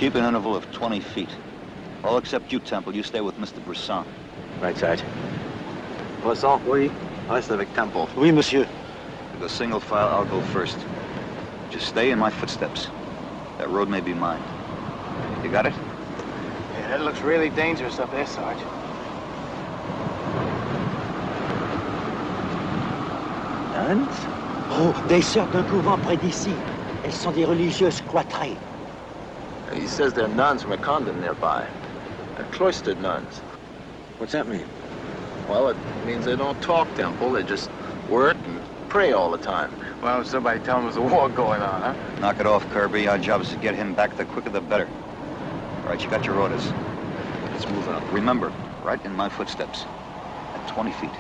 Keep an interval of 20 feet. All except you, Temple. You stay with Mr. Brisson. Right, Sarge. Brisson? Oui. Reste avec Temple. Oui, monsieur. To go single file, I'll go first. Just stay in my footsteps. That road may be mine. You got it? Yeah, that looks really dangerous up there, Sarge. Nuns? Oh, des sœurs d'un couvent près d'ici. Elles sont des religieuses cloîtrées. He says they're nuns from a convent nearby. They're cloistered nuns. What's that mean? Well, it means they don't talk, Temple. They just work and pray all the time. Well, somebody tell them there's a war going on, huh? Knock it off, Kirby. Our job is to get him back. The quicker, the better. All right, you got your orders. Let's move out. Remember, right in my footsteps. At 20 feet.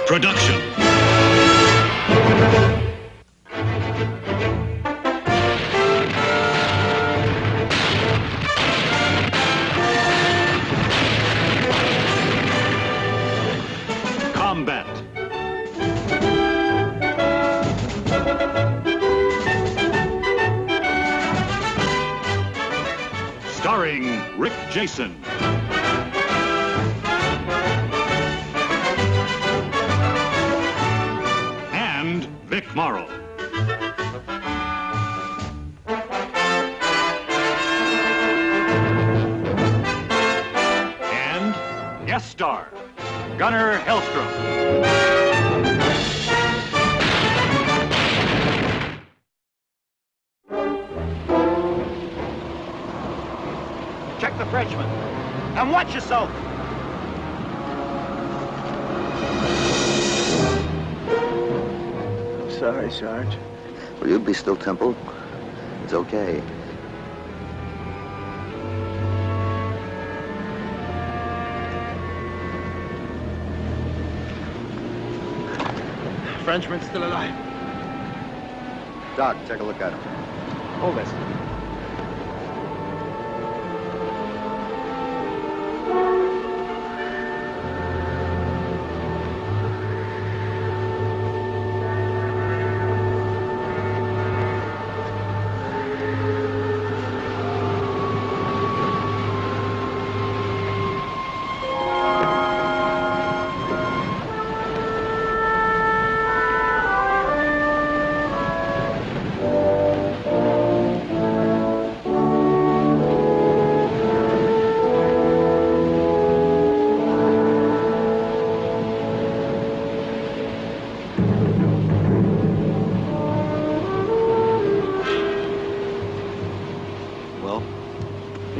Production. Combat. Starring Rick Jason. Vic Morrow. And guest star, Gunnar Hellstrom. Check the Frenchman. And watch yourself. Sorry, Sarge. Will you be still, Temple? It's okay. Frenchman's still alive. Doc, take a look at him. Hold this.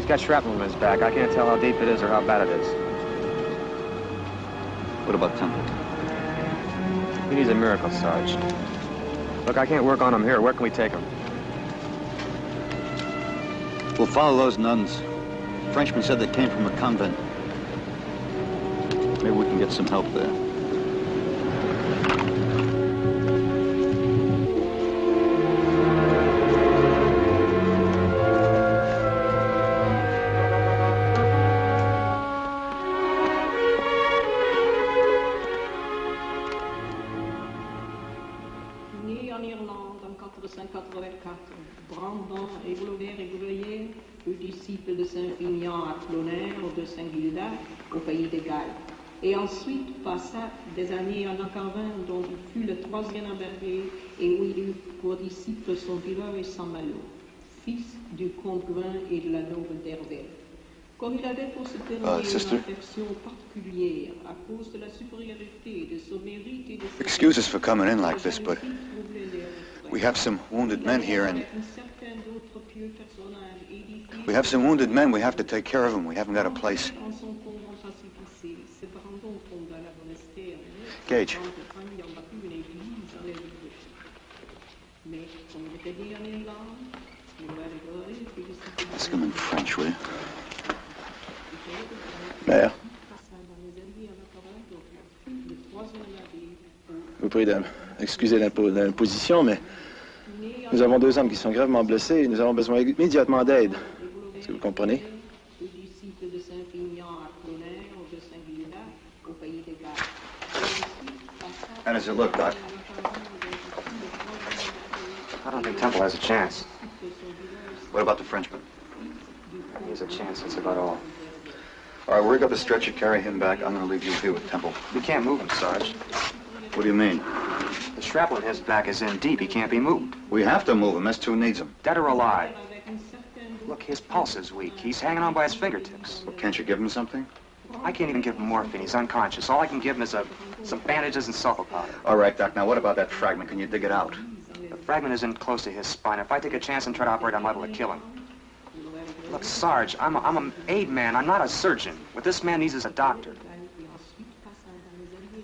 Got shrapnel in his back. I can't tell how deep it is or how bad it is. What about Temple? He needs a miracle, Sarge. Look, I can't work on him here. Where can we take him? We'll follow those nuns. Frenchman said they came from a convent. Maybe we can get some help there. au pays de Galles, et ensuite passa des années en Acarvin, dont il fut le troisième embarqué, et où il eut pour disciples son villeur et son malot. fils du comte Gouin et de la noble d'Hervel. Comme il avait pour se permettre sister? une affection particulière à cause de la supériorité de son mérite et de ses Excuse us for coming in like this, but we have some wounded men here, and we have some wounded men. We have to take care of them. We haven't got a place. Gage. Ask him in French, will you? Mère. Je vous prie d'excuser l'imposition, mais nous avons 2 hommes qui sont gravement blessés et nous avons besoin immédiatement d'aide. Est-ce que vous comprenez? How does it look, Doc? I don't think Temple has a chance. What about the Frenchman? He has a chance, that's about all. All right, rig up the stretcher, carry him back. I'm going to leave you here with Temple. We can't move him, Sarge. What do you mean? The shrapnel in his back is in deep. He can't be moved. We have to move him. S2 needs him. Dead or alive. Look, his pulse is weak. He's hanging on by his fingertips. Well, can't you give him something? I can't even give him morphine. He's unconscious. All I can give him is some bandages and sulfa powder. All right, Doc. Now, what about that fragment? Can you dig it out? The fragment isn't close to his spine. If I take a chance and try to operate, I'm liable to kill him. Look, Sarge, I'm an aid man. I'm not a surgeon. What this man needs is a doctor.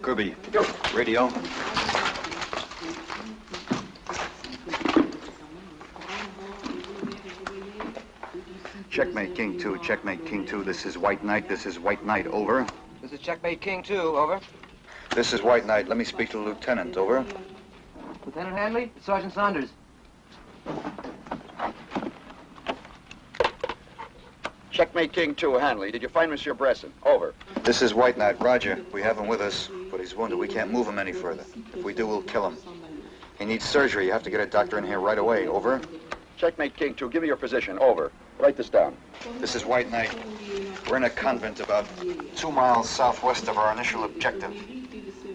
Kirby, radio. Checkmate, King 2. Checkmate, King 2. This is White Knight. This is White Knight. Over. This is Checkmate King 2. Over. This is White Knight. Let me speak to the lieutenant. Over. Lieutenant Hanley, it's Sergeant Saunders. Checkmate King 2, Hanley. Did you find Monsieur Bresson? Over. This is White Knight. Roger. We have him with us, but he's wounded. We can't move him any further. If we do, we'll kill him. He needs surgery. You have to get a doctor in here right away. Over. Checkmate King 2, give me your position. Over. Write this down. This is White Knight. We're in a convent about 2 miles southwest of our initial objective.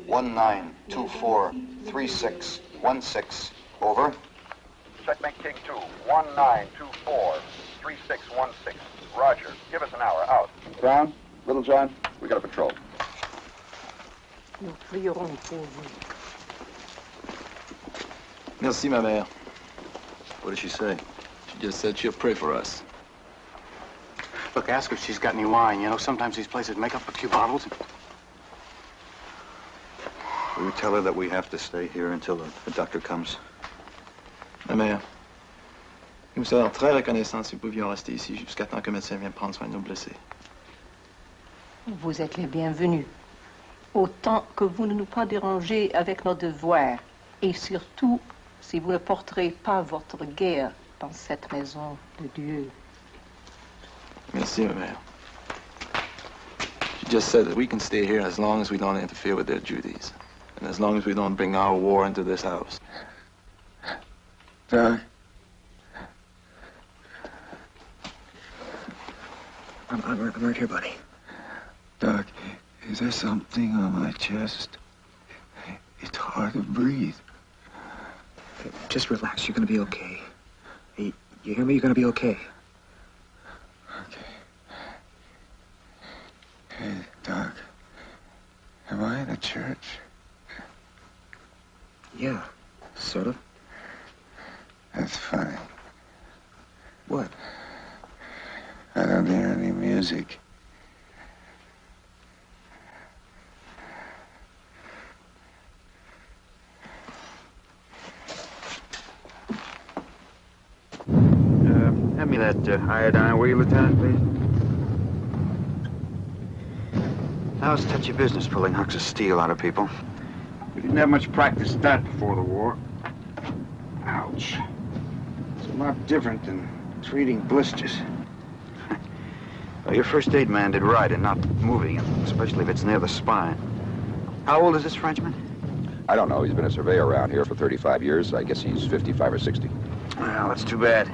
19243616. Over. Checkmate King 2, 19243616. Roger. Give us an hour. Out. Brown, Little John, we got a patrol. Nous prierons pour vous. Merci, ma mère. What did she say? She just said she'll pray for us. Look, ask her if she's got any wine. You know, sometimes these places make up a few bottles. Will you tell her that we have to stay here until the doctor comes? Ma mère, nous serions très reconnaissants si nous pouvions rester ici jusqu'à temps que le médecin vienne prendre soin de nos blessés. Vous êtes les bienvenus. Autant que vous ne nous pas dérangez avec nos devoirs. Et surtout, si vous ne porterez pas votre guerre dans cette maison de Dieu. Merci, ma mère. She just said that we can stay here as long as we don't interfere with their duties. And as long as we don't bring our war into this house. Doug? I'm right here, buddy. Doug, is there something on my chest? It's hard to breathe. Just relax. You're going to be okay. Hey, you hear me? You're going to be okay. Okay. Hey, Doug. Am I in a church? Yeah, sort of. That's funny. What? I don't hear any music. Hand me that iodine, will you, Lieutenant, please? How's touchy business pulling hunks of steel out of people? We didn't have much practice at that before the war. Ouch. It's a lot different than treating blisters. Well, your first aid man did right in not moving him, especially if it's near the spine. How old is this Frenchman? I don't know. He's been a surveyor around here for 35 years. I guess he's 55 or 60. Well, that's too bad.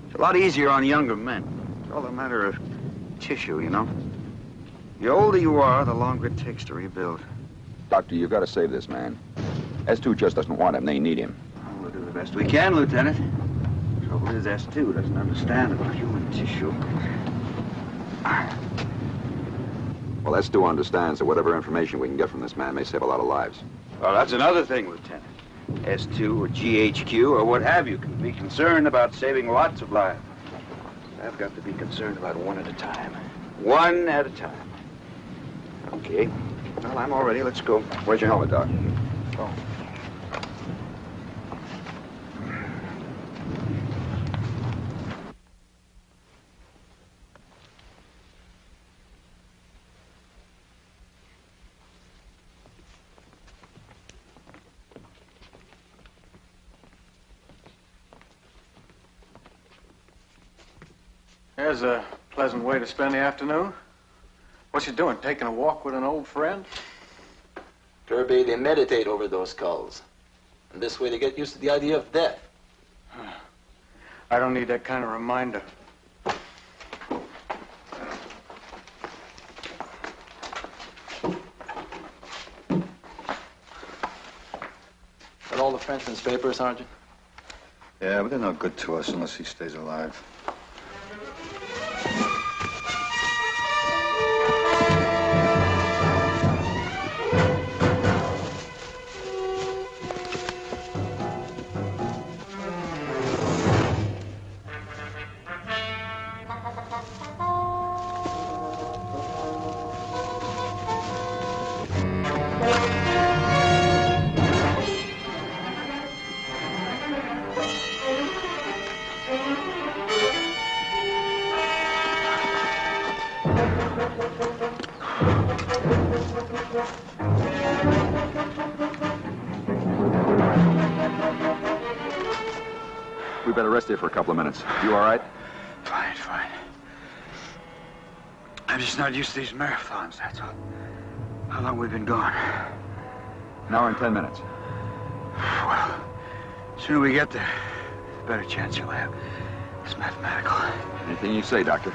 It's a lot easier on younger men. It's all a matter of tissue, you know. The older you are, the longer it takes to rebuild. Doctor, you've got to save this man. S2 just doesn't want him. They need him. We'll do the best we can, Lieutenant. Trouble is, S2 doesn't understand about human tissue. Well, S2 understands that whatever information we can get from this man may save a lot of lives. Well, that's another thing, Lieutenant. S2 or GHQ or what have you can be concerned about saving lots of lives. I've got to be concerned about one at a time. One at a time. Okay. Well, I'm all ready. Let's go. Where's your helmet, Doc? Oh. There's a pleasant way to spend the afternoon. What you doing, taking a walk with an old friend? Kirby, they meditate over those skulls. And this way they get used to the idea of death. I don't need that kind of reminder. Got all the Frenchman's papers, Sergeant? Yeah, but they're no good to us unless he stays alive. We better rest here for a couple of minutes. You all right? Fine, fine. I'm just not used to these marathons, that's all. How long we been gone? An hour and 10 minutes. Well, the sooner we get there, the better chance you'll have. It's mathematical. Anything you say, Doctor.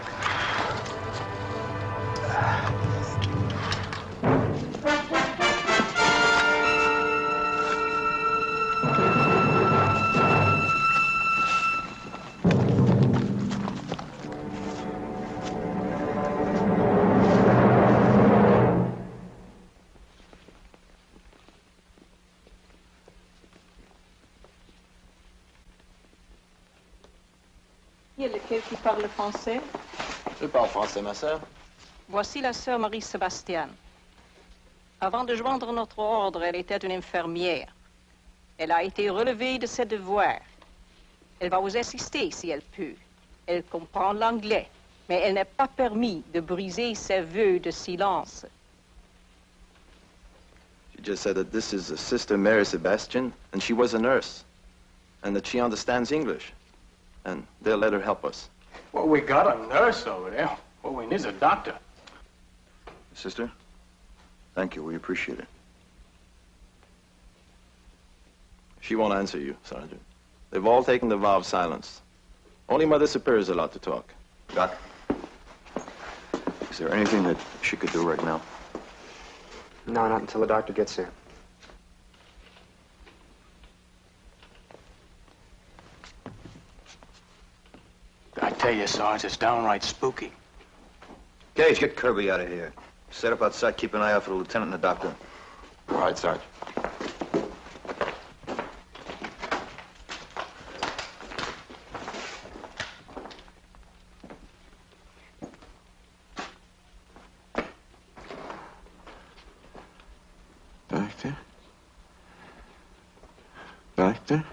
Il y a lequel qui parle français? Je parle français, ma sœur. Voici la sœur Marie-Sébastien. Avant de joindre notre ordre, elle était une infirmière. Elle a été relevée de ses devoirs. Elle va vous assister si elle peut. Elle comprend l'anglais, mais elle n'est pas permis de briser ses vœux de silence. She just said that this is Sister Mary Sebastian, and she was a nurse, and that she understands English, and they'll let her help us. Well, we got a nurse over there. What we need is a doctor. Sister, thank you. We appreciate it. She won't answer you, Sergeant. They've all taken the vow of silence. Only Mother Superior is allowed to talk. Doc, is there anything that she could do right now? No, not until the doctor gets here. I tell you, Sarge, it's downright spooky. Gage, get Kirby out of here. Set up outside, keep an eye out for the lieutenant and the doctor. All right, Sergeant. Doctor? Doctor?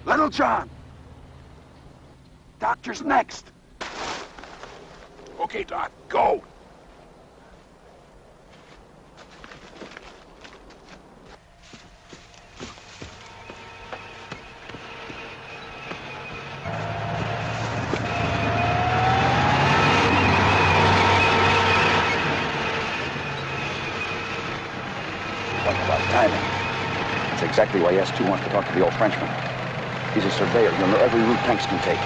Little John! Doctor's next. Okay, Doc, go. That's exactly why S2 wants to talk to the old Frenchman. He's a surveyor. He'll know every route tanks can take.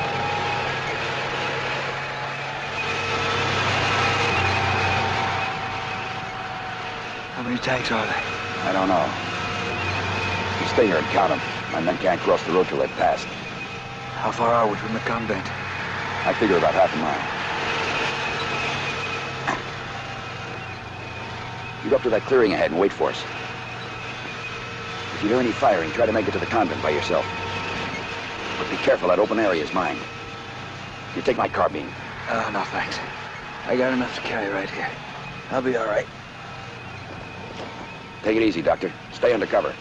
How many tanks are there? I don't know. You stay here and count them. My men can't cross the road till they've passed. How far are we from the convent? I figure about half a mile. You go up to that clearing ahead and wait for us. If you hear any firing, try to make it to the convent by yourself. But be careful, that open area is mine. You take my carbine. No, thanks. I got enough to carry right here. I'll be all right. Take it easy, Doctor. Stay under cover.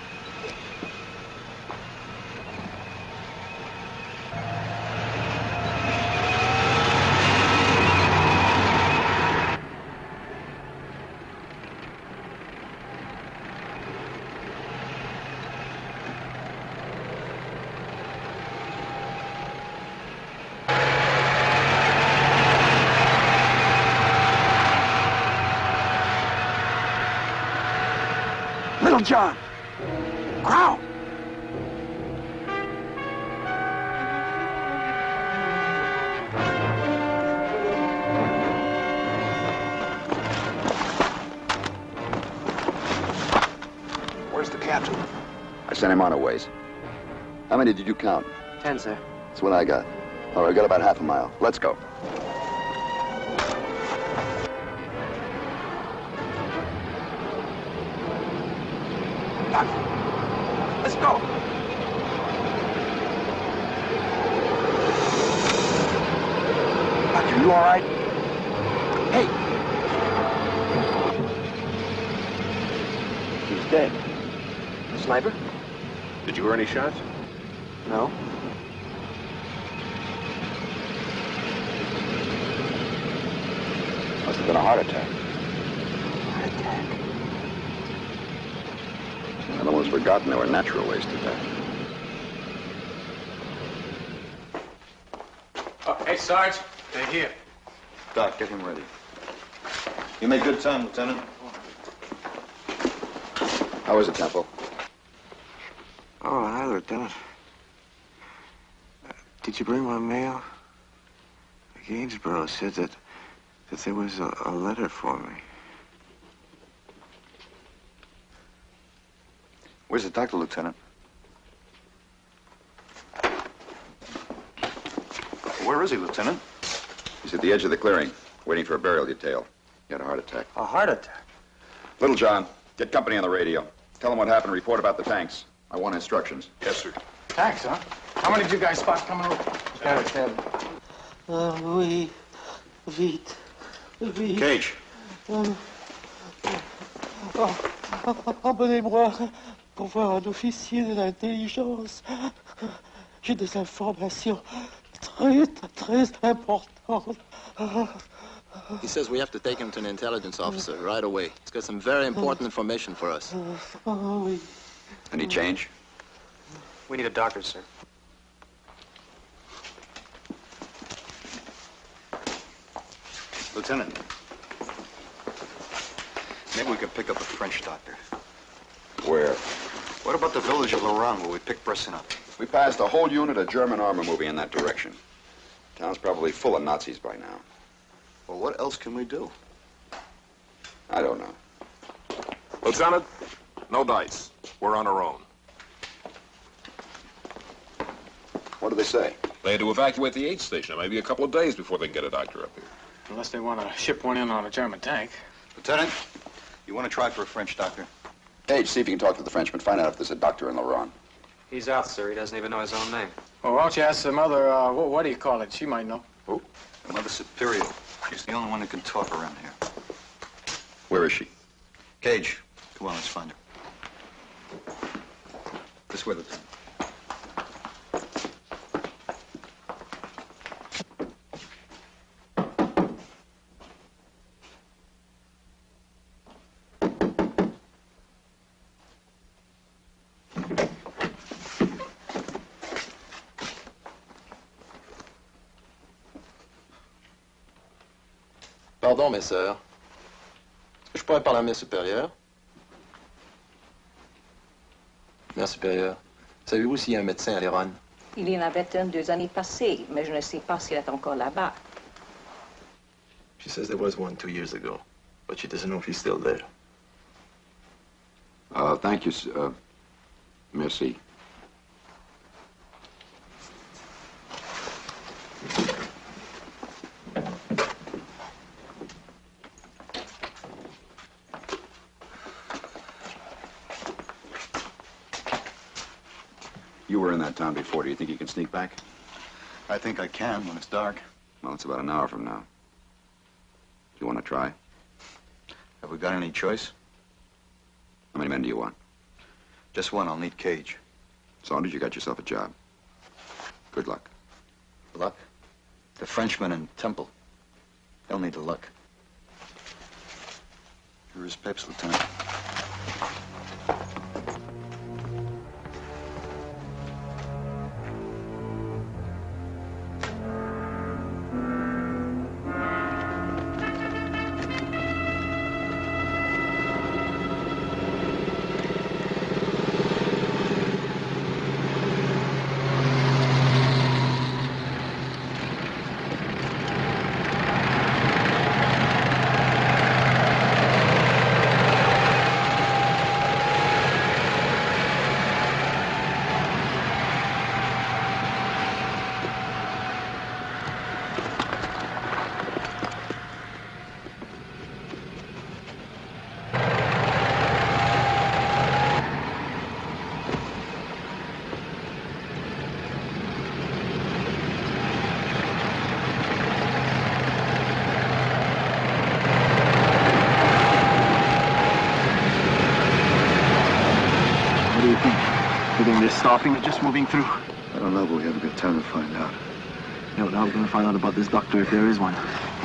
Little John! Crown! Where's the captain? I sent him on a ways. How many did you count? 10, sir. That's what I got. All right, I got about half a mile. Let's go. Let's go! Doctor, you all right? Hey! He's dead. The sniper? Did you hear any shots? No. Must have been a heart attack. Heart attack. I'd almost forgotten there were natural ways to die. Oh, hey, Sarge. They're here. Doc, get him ready. You made good time, Lieutenant. How is it, Temple? Oh, hi, Lieutenant. Did you bring my mail? Gainsborough said that there was a letter for me. Where's the doctor, Lieutenant? Where is he, Lieutenant? He's at the edge of the clearing, waiting for a burial detail. He had a heart attack. A heart attack? Little John, get company on the radio. Tell them what happened, report about the tanks. I want instructions. Yes, sir. Thanks, huh? How many did you guys spot coming over? Got it, 7. Oui, vite, vite. Cage. Emmenez-moi pour voir un officier de l'intelligence. J'ai des informations très importantes. He says we have to take him to an intelligence officer right away. He's got some very important information for us. Oui. Any change? We need a doctor, sir. Lieutenant. Maybe we could pick up a French doctor. Where? What about the village of Laurent where we picked Bresson up? We passed a whole unit of German armor moving in that direction. Town's probably full of Nazis by now. Well, what else can we do? I don't know. Lieutenant, no dice. We're on our own. What do they say? They had to evacuate the aid station. It may be a couple of days before they can get a doctor up here. Unless they want to ship one in on a German tank. Lieutenant, you want to try for a French doctor? Page, see if you can talk to the Frenchman. Find out if there's a doctor in Laurent. He's out, sir. He doesn't even know his own name. Well, why don't you ask the mother, what do you call it? She might know. Who? Mother Superior. She's the only one who can talk around here. Where is she? Cage, come on, let's find her. This way, Lieutenant. Pardon, mes sœurs. Est-ce que je pourrais parler à mes supérieurs? Mère supérieure, savez-vous s'il y a un médecin à l'Iran? Il y en avait un 2 années passées, mais je ne sais pas s'il est encore là-bas. She says there was one 2 years ago, but she doesn't know if he's still there. Thank you, merci. You were in that town before. Do you think you can sneak back? I think I can when it's dark. Well, it's about an hour from now. Do you want to try? Have we got any choice? How many men do you want? Just one. I'll need Cage. Saunders, you got yourself a job. Good luck. Luck? The Frenchman in Temple. They'll need the luck. Here are his papers, Lieutenant. They're stopping or just moving through? I don't know, but we haven't got time to find out. Yeah, well, how are we going to find out about this doctor if there is one?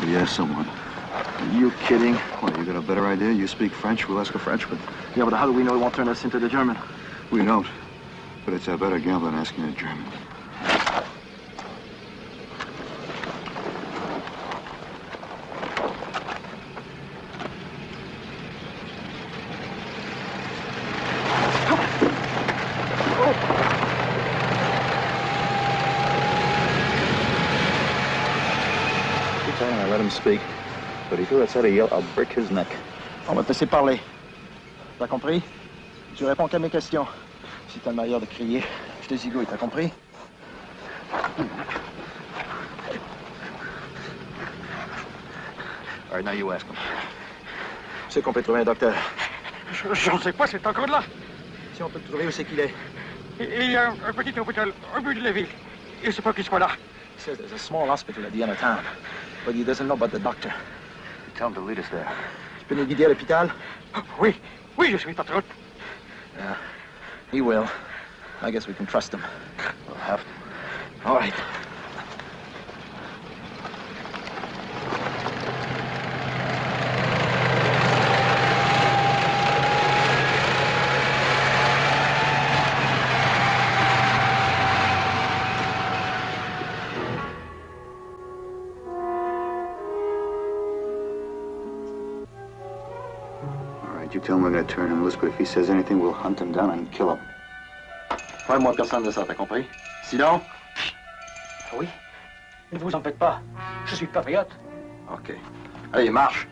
We asked someone. Are you kidding? What, you got a better idea? You speak French, we'll ask a Frenchman. Yeah, but how do we know he won't turn us into the German? We don't. But it's a better gamble than asking a German. I let him speak. But if he lets out a yell, I'll break his neck. On va te laisser parler. T'as compris? Tu réponds qu'à mes questions. Si t'as le meilleur de crier, je te zigouille, t'as compris? All right, now you ask him. C'est qu'on peut trouver un docteur. J'en sais pas, c'est encore là. Si on peut le trouver, où c'est qu'il est? Il y a un petit hôpital au bout de la ville. Il sait pas qu'il soit là. He says there's a small hospital at the end of town, but he doesn't know about the doctor. Tell him to lead us there. Tu peux nous guider à l'hôpital? Oui, oui, je suis ta route. Yeah, he will. I guess we can trust him. We'll have to. All right. You tell him we're going to turn him loose, but if he says anything, we'll hunt him down and kill him. Parle-moi personne de ça, t'as compris? Sinon? Oui. Ne vous en faites pas. Je suis patriote. OK. Allez, marche.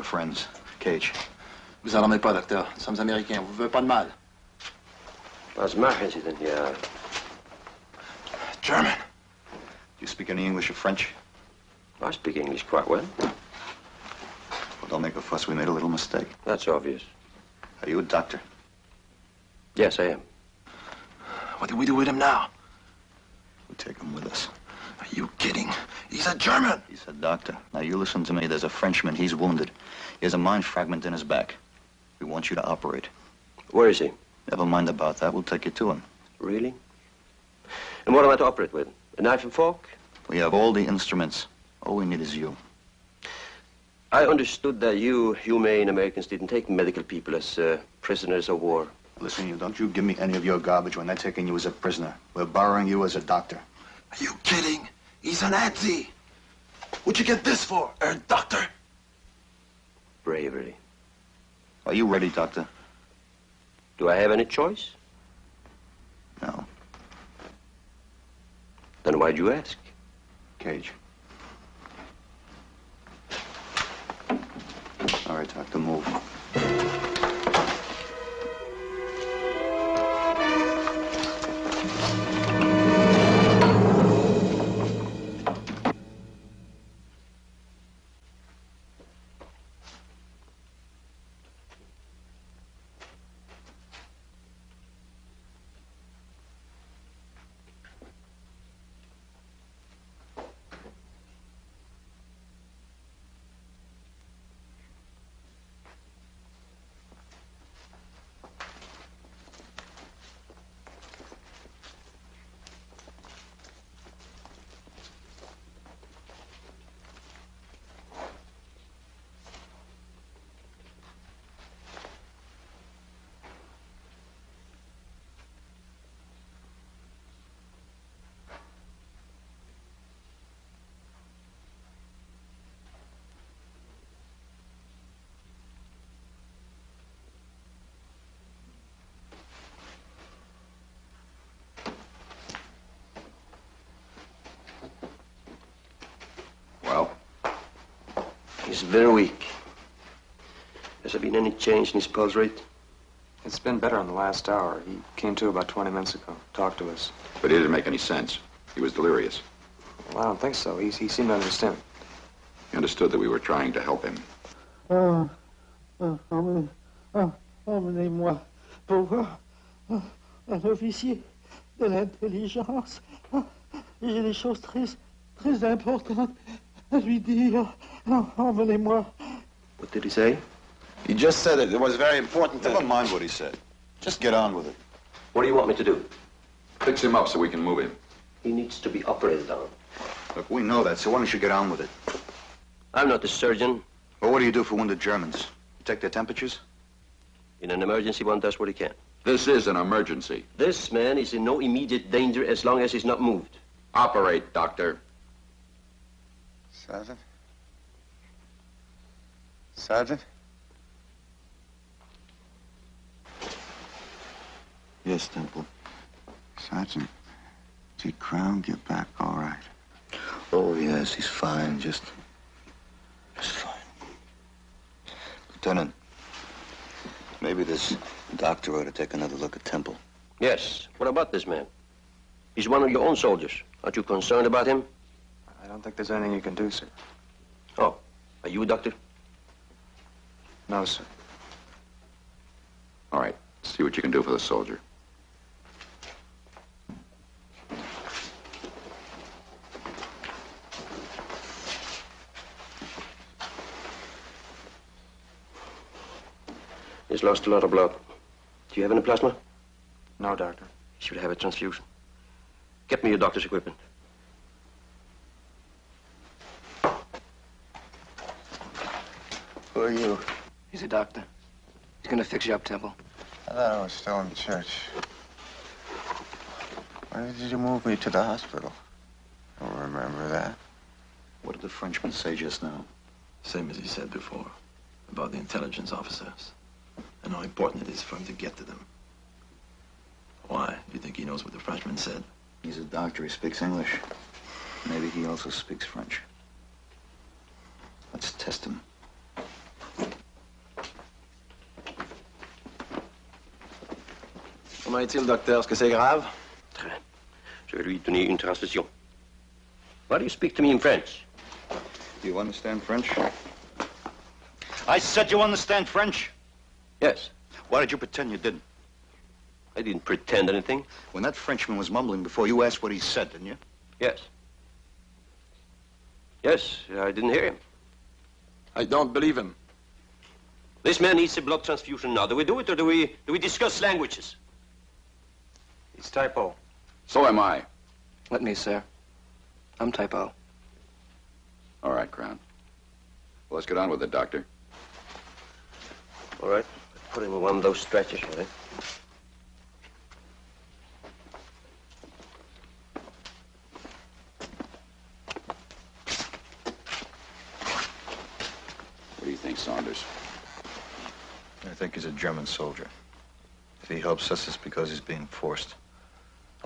Friends. Cage. Vous alarmez pas, docteur. Nous sommes Américains. On vous veut pas de mal. Was machen Sie denn hier? German. you speak any English or French? I speak English quite well. Well, don't make a fuss. We made a little mistake. That's obvious. Are you a doctor? Yes, I am. What do we do with him now? We take him with us. Are you kidding? He's a German. He's a doctor. Now, you listen to me. There's a Frenchman. He's wounded. He has a mine fragment in his back. We want you to operate. Where is he? Never mind about that. We'll take you to him. Really? And what am I to operate with? A knife and fork? We have all the instruments. All we need is you. I understood that you humane Americans didn't take medical people as prisoners of war. Listen, don't you give me any of your garbage. We're not taking you as a prisoner. We're borrowing you as a doctor. Are you kidding? He's a Nazi. What'd you get this for, doctor? Bravery. Are you ready, doctor? Do I have any choice? No. Then why'd you ask? Cage. All right, doctor, move. He's very weak. Has there been any change in his pulse rate? It's been better in the last hour. He came to about 20 minutes ago, talked to us. But it didn't make any sense. He was delirious. Well, I don't think so. He seemed to understand. He understood that we were trying to help him. Emmenez-moi pour voir un officier de l'intelligence. J'ai des choses très importantes à lui dire. Emmenez-moi. What did he say? He just said it was very important. Never mind what he said. Just get on with it. What do you want me to do? Fix him up so we can move him. He needs to be operated on. Look, we know that, so why don't you get on with it? I'm not the surgeon. Well, what do you do for wounded Germans? You take their temperatures? In an emergency, one does what he can. This is an emergency. This man is in no immediate danger as long as he's not moved. Operate, doctor. Sergeant? Sergeant? Yes, Temple. Sergeant, did Crown get back all right? Oh, yes, he's fine. Just fine. Lieutenant, maybe this doctor ought to take another look at Temple. Yes. What about this man? He's one of your own soldiers. Aren't you concerned about him? I don't think there's anything you can do, sir. Oh, are you a doctor? No, sir. All right, see what you can do for the soldier. He's lost a lot of blood. Do you have any plasma? No, doctor. He should have a transfusion. Get me your doctor's equipment. Who are you? He's a doctor. He's gonna fix you up, Temple. I thought I was still in church. Why did you move me to the hospital? I don't remember that. What did the Frenchman say just now? Same as he said before, about the intelligence officers, and how important it is for him to get to them. Why? You think he knows what the Frenchman said? He's a doctor. He speaks English. Maybe he also speaks French. Let's test him. Comment est-il, docteur? Est-ce que c'est grave? Très bien. Je vais lui donner une transfusion. Why do you speak to me in French? Do you understand French? I said you understand French? Yes. Why did you pretend you didn't? I didn't pretend anything. When that Frenchman was mumbling before, you asked what he said, didn't you? Yes. Yes, I didn't hear him. I don't believe him. This man needs a blood transfusion now. Do we do it or do we discuss languages? It's typo. So am I. Let me, sir. I'm typo. All right, Crown. Well, let's get on with it, Doctor. All right. Put him in one of those stretchers, will you? What do you think, Saunders? I think he's a German soldier. If he helps us, it's because he's being forced.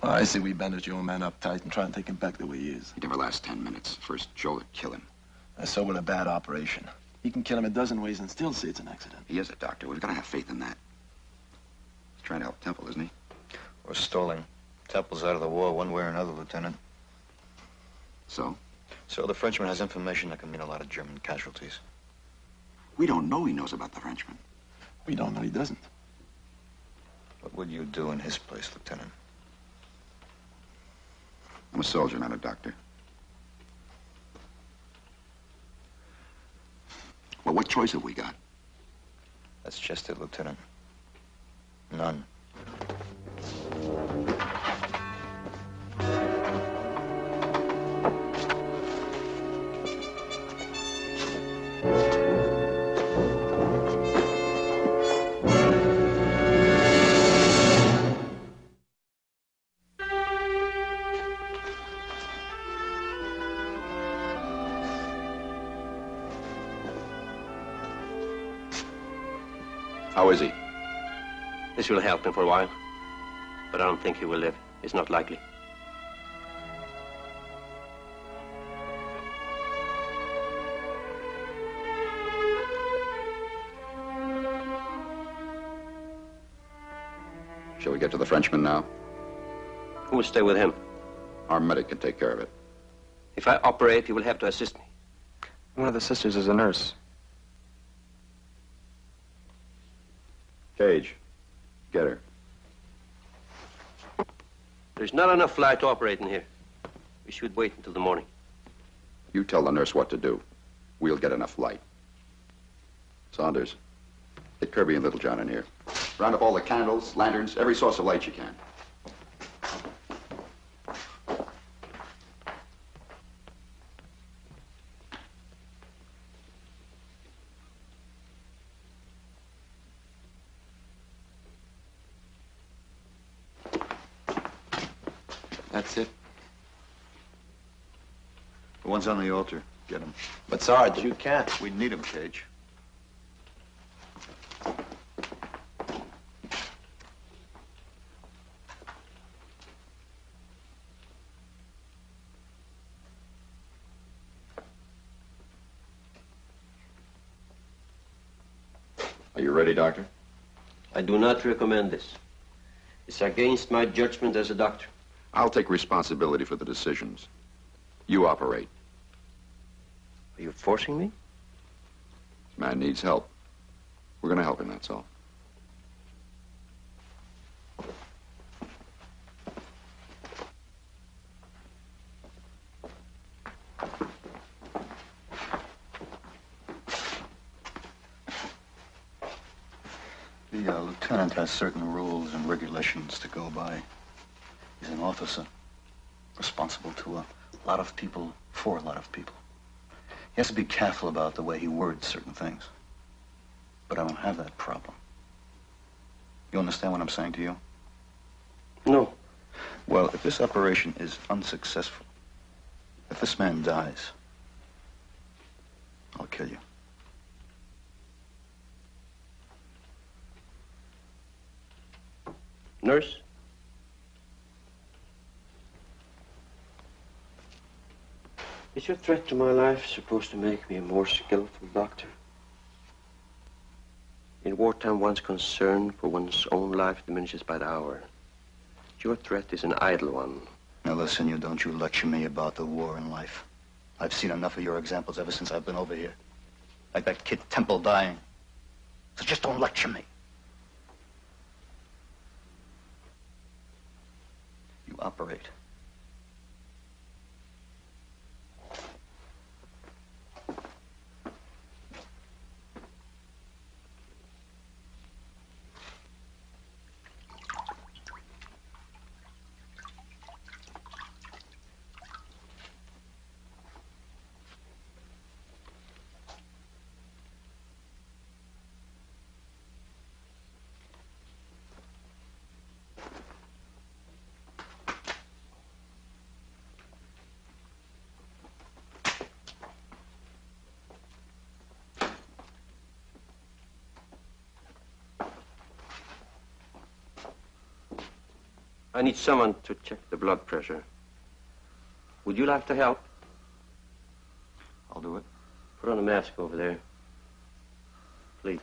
Well, I say we bandage your man up tight and try and take him back the way he is. He never lasts 10 minutes. First, Joel would kill him. So will a bad operation. He can kill him a dozen ways and still say it's an accident. He is a doctor. We've got to have faith in that. He's trying to help Temple, isn't he? We're stalling. Temple's out of the war one way or another, Lieutenant. So? So the Frenchman has information that can mean a lot of German casualties. We don't know he knows about the Frenchman. We don't know he doesn't. What would you do in his place, Lieutenant? I'm a soldier, not a doctor. Well, what choice have we got? That's just it, Lieutenant. None. How is he? This will help him for a while. But I don't think he will live. It's not likely. Shall we get to the Frenchman now? Who will stay with him? Our medic can take care of it. If I operate, he will have to assist me. One of the sisters is a nurse. Cage, get her. There's not enough light to operate in here. We should wait until the morning. You tell the nurse what to do. We'll get enough light. Saunders, get Kirby and Littlejohn in here. Round up all the candles, lanterns, every source of light you can. That's it. The one's on the altar. Get him. But, Sarge, you can't. We need him, Cage. Are you ready, Doctor? I do not recommend this. It's against my judgment as a doctor. I'll take responsibility for the decisions. You operate. Are you forcing me? This man needs help. We're going to help him, that's all. The lieutenant has certain rules and regulations to go by. He's an officer, responsible to a lot of people, for a lot of people. He has to be careful about the way he words certain things. But I don't have that problem. You understand what I'm saying to you? No. Well, if this operation is unsuccessful, if this man dies, I'll kill you. Nurse? Is your threat to my life supposed to make me a more skillful doctor? In wartime, one's concern for one's own life diminishes by the hour. Your threat is an idle one. Now listen, don't you lecture me about the war and life. I've seen enough of your examples ever since I've been over here. Like that kid Temple dying. So just don't lecture me. You operate. I need someone to check the blood pressure. Would you like to help? I'll do it. Put on a mask over there. Please.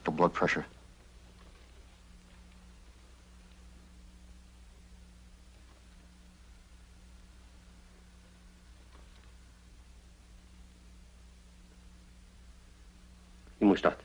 The blood pressure. Je moest dat.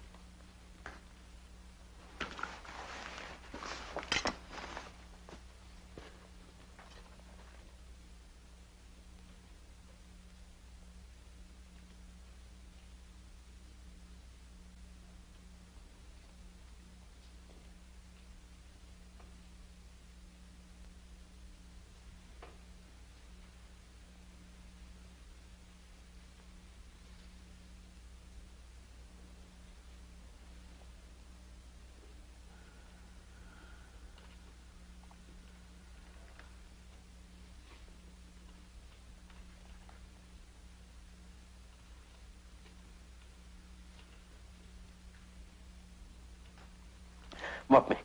Mop me.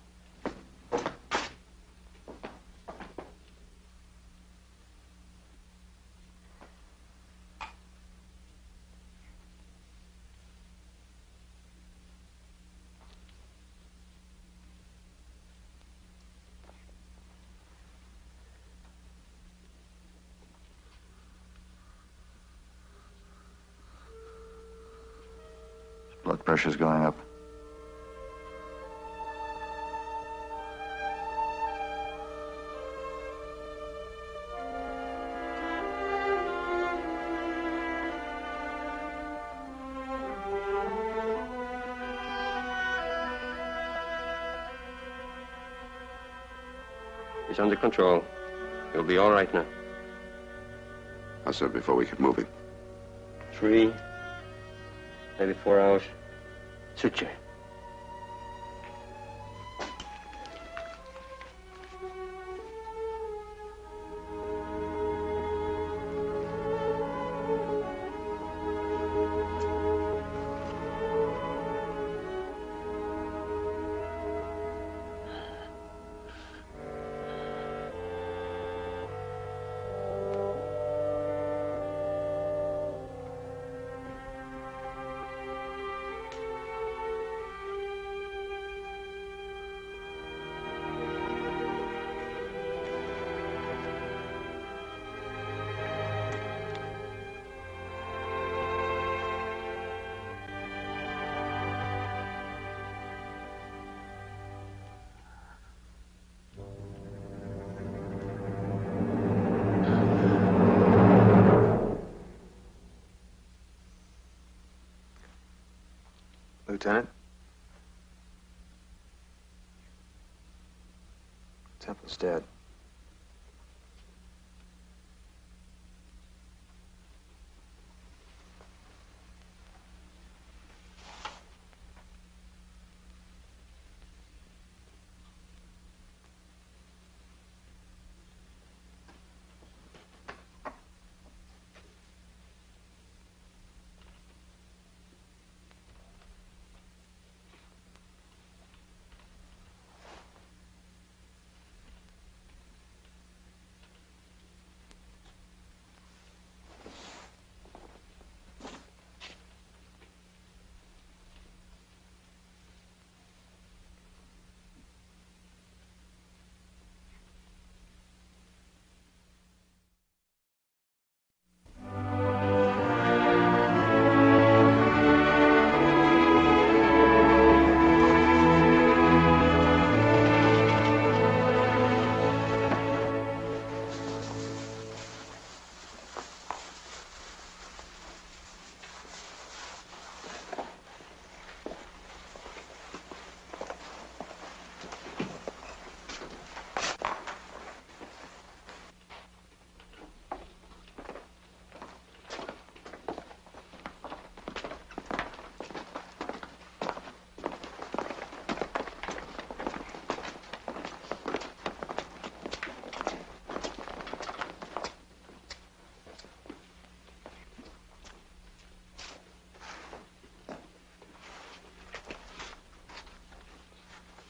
Blood pressure's going up. He's under control. He'll be all right now. I said before we could move him. 3, maybe 4 hours. Suture. Lieutenant? Temple's dead.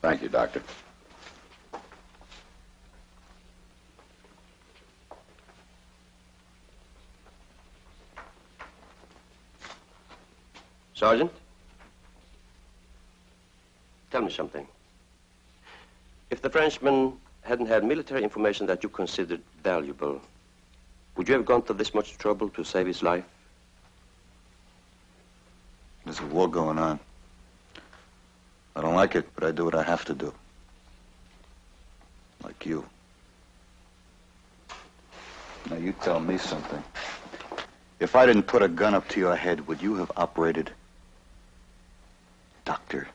Thank you, Doctor. Sergeant? Tell me something. If the Frenchman hadn't had military information that you considered valuable, would you have gone to this much trouble to save his life? There's a war going on. I don't like it, but I do what I have to do. Like you. Now, you tell me something. If I didn't put a gun up to your head, would you have operated? Doctor.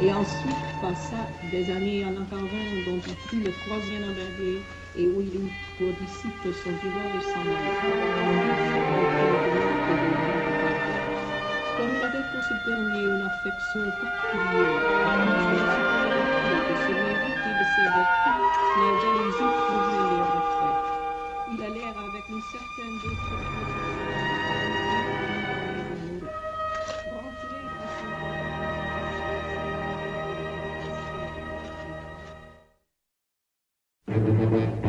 Et ensuite passa des années en encore 20 dont il prit le 3e embargué et où il eut pour disciple son devoir s'en comme il avait pour ce dernier une affection particulière, et se méritait de ses vertus, mais jalousie trouvait les retraits. Il allait avec une certaine détresse. Thank you.